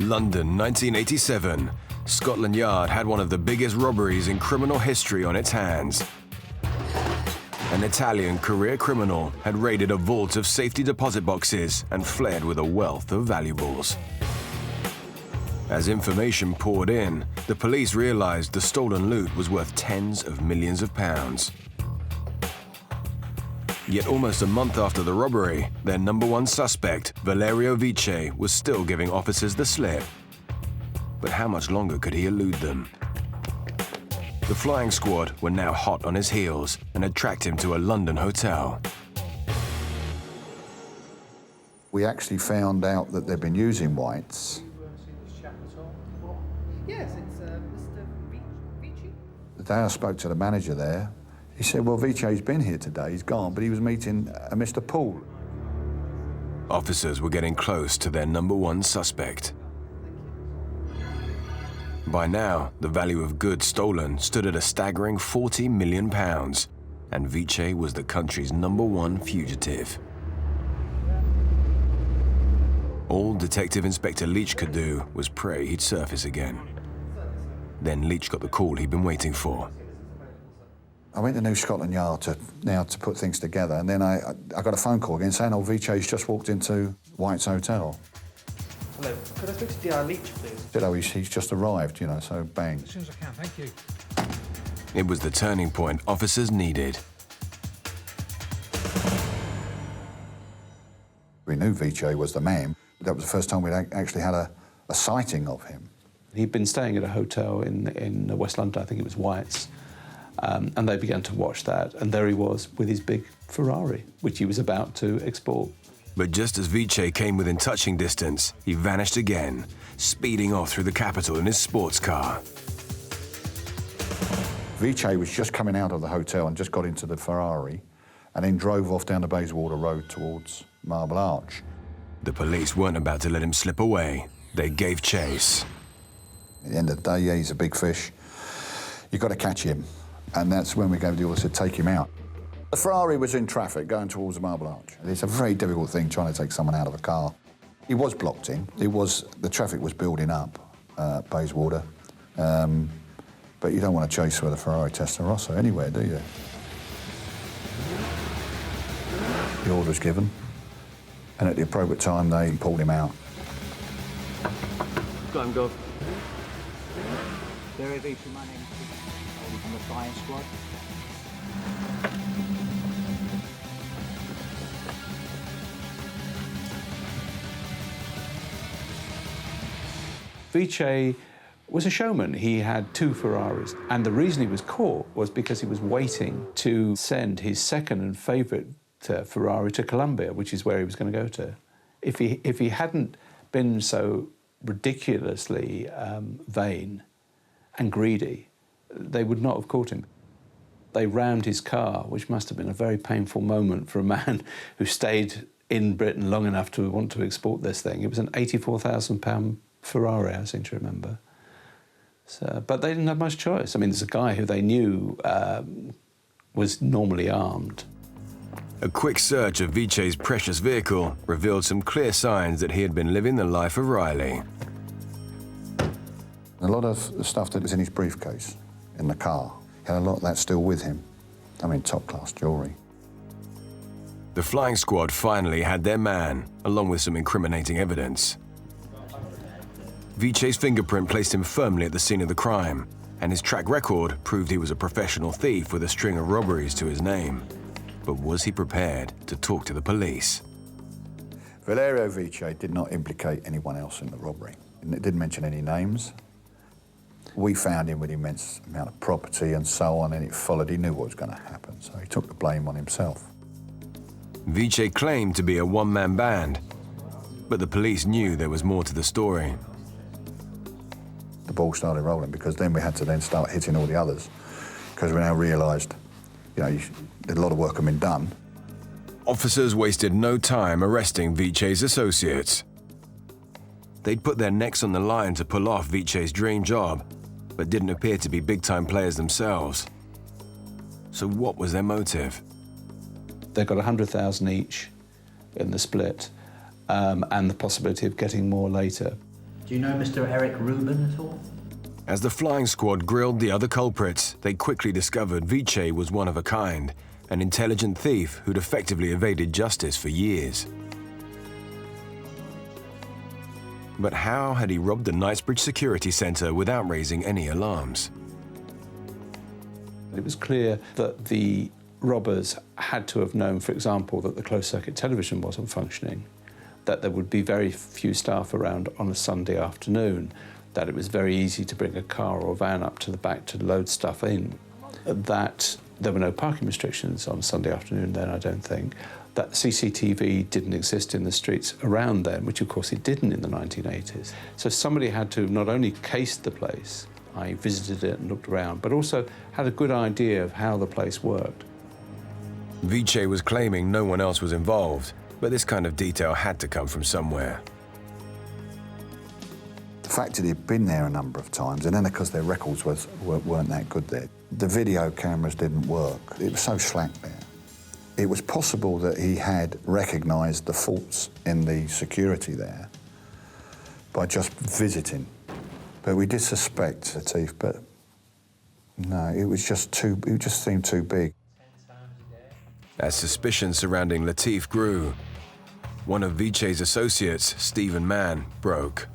London, 1987. Scotland Yard had one of the biggest robberies in criminal history on its hands. An Italian career criminal had raided a vault of safety deposit boxes and fled with a wealth of valuables. As information poured in, the police realized the stolen loot was worth tens of millions of pounds. Yet almost a month after the robbery, their number one suspect, Valerio Viche, was still giving officers the slip. But how much longer could he elude them? The flying squad were now hot on his heels and had tracked him to a London hotel. We actually found out that they'd been using whites. Yes, it's Mr. Viche. The day I spoke to the manager there, he said, well, Viche's been here today, he's gone, but he was meeting a Mr. Paul. Officers were getting close to their number one suspect. By now, the value of goods stolen stood at a staggering £40 million, and Viche was the country's number one fugitive. All Detective Inspector Leach could do was pray he'd surface again. Then Leach got the call he'd been waiting for. I went to New Scotland Yard to put things together, and then I got a phone call again saying, oh, Viche's just walked into White's Hotel. Hello, could I speak to D.R. Leach, please? I said, oh, he's just arrived, you know, so bang. As soon as I can, thank you. It was the turning point officers needed. We knew Viche was the man. That was the first time we'd actually had a sighting of him. He'd been staying at a hotel in West London, I think it was White's, and they began to watch that, and there he was with his big Ferrari, which he was about to export. But just as Viche came within touching distance, he vanished again, speeding off through the capital in his sports car. Viche was just coming out of the hotel and just got into the Ferrari and then drove off down the Bayswater Road towards Marble Arch. The police weren't about to let him slip away. They gave chase. At the end of the day, yeah, he's a big fish. You've got to catch him. And that's when we gave the order to take him out. The Ferrari was in traffic going towards the Marble Arch. It's a very difficult thing trying to take someone out of a car. He was blocked in. The traffic was building up Bayswater. But you don't want to chase with a Ferrari Testarossa anywhere, do you? The order was given, and at the appropriate time, they pulled him out. Got him, Gov. Valerio Viche, my name is from the flying squad. Viche was a showman. He had two Ferraris, and the reason he was caught was because he was waiting to send his second and favourite Ferrari to Colombia, which is where he was going to go to. If he hadn't been so ridiculously vain and greedy, they would not have caught him. They rammed his car, which must have been a very painful moment for a man who stayed in Britain long enough to want to export this thing. It was an £84,000 Ferrari, I seem to remember. So, but they didn't have much choice. I mean, there's a guy who they knew was normally armed. A quick search of Viche's precious vehicle revealed some clear signs that he had been living the life of Riley. A lot of the stuff that was in his briefcase, in the car, he had a lot of that still with him. I mean, top-class jewellery. The flying squad finally had their man, along with some incriminating evidence. Viche's fingerprint placed him firmly at the scene of the crime, and his track record proved he was a professional thief with a string of robberies to his name. But was he prepared to talk to the police? Valerio Viche did not implicate anyone else in the robbery. It didn't mention any names. We found him with immense amount of property and so on, and it followed. He knew what was going to happen, so he took the blame on himself. Viche claimed to be a one-man band, but the police knew there was more to the story. The ball started rolling because then we had to then start hitting all the others because we now realised, you know, a lot of work had been done. Officers wasted no time arresting Viche's associates. They'd put their necks on the line to pull off Viche's dream job, but didn't appear to be big-time players themselves. So what was their motive? They got 100,000 each in the split, and the possibility of getting more later. Do you know Mr. Eric Rubin at all? As the flying squad grilled the other culprits, they quickly discovered Viche was one of a kind, an intelligent thief who'd effectively evaded justice for years. But how had he robbed the Knightsbridge security centre without raising any alarms? It was clear that the robbers had to have known, for example, that the closed-circuit television wasn't functioning, that there would be very few staff around on a Sunday afternoon, that it was very easy to bring a car or a van up to the back to load stuff in, that there were no parking restrictions on Sunday afternoon then, I don't think, that CCTV didn't exist in the streets around then, which of course it didn't in the 1980s. So somebody had to not only case the place, I visited it and looked around, but also had a good idea of how the place worked. Viche was claiming no one else was involved, but this kind of detail had to come from somewhere. The fact that he'd been there a number of times, and then because their records weren't that good there, the video cameras didn't work. It was so slack there. It was possible that he had recognised the faults in the security there by just visiting. But we did suspect Latif, but no, it just seemed too big. As suspicion surrounding Latif grew, one of Viche's associates, Stephen Mann, broke.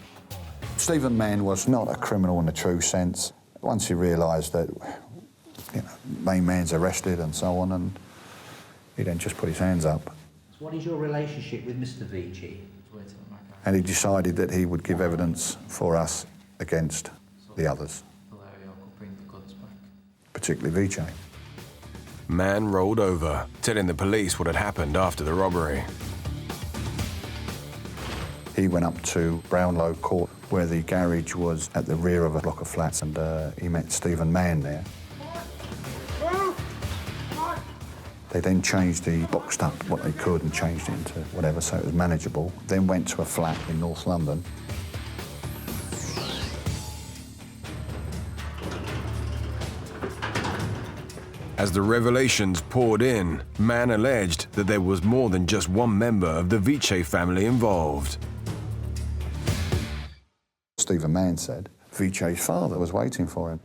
Stephen Mann was not a criminal in the true sense. Once he realised that, main man's arrested and so on, and he then just put his hands up. So what is your relationship with Mr. Viche? And he decided that he would give evidence for us against the others, particularly Viche. Mann rolled over, telling the police what had happened after the robbery. He went up to Brownlow Court, where the garage was at the rear of a block of flats, and he met Stephen Mann there. They then changed boxed up what they could and changed it into whatever, so it was manageable. Then went to a flat in North London. As the revelations poured in, Mann alleged that there was more than just one member of the Viche family involved. Stephen Mann said Viche's father was waiting for him.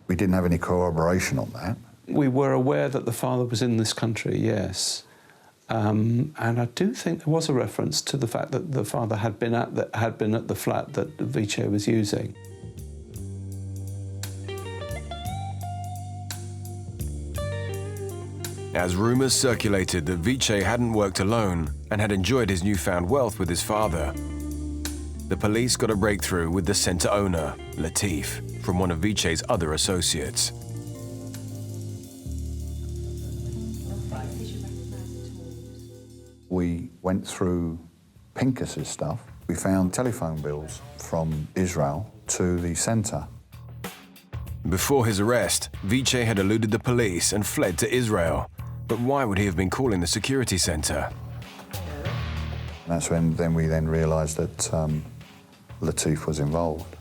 We didn't have any corroboration on that. We were aware that the father was in this country, yes. And I do think there was a reference to the fact that the father had been at the flat that Viche was using. As rumours circulated that Viche hadn't worked alone and had enjoyed his newfound wealth with his father, the police got a breakthrough with the centre owner, Latif, from one of Viche's other associates. We went through Pincus's stuff. We found telephone bills from Israel to the centre. Before his arrest, Viche had eluded the police and fled to Israel. But why would he have been calling the security centre? That's when we realised that Latif was involved.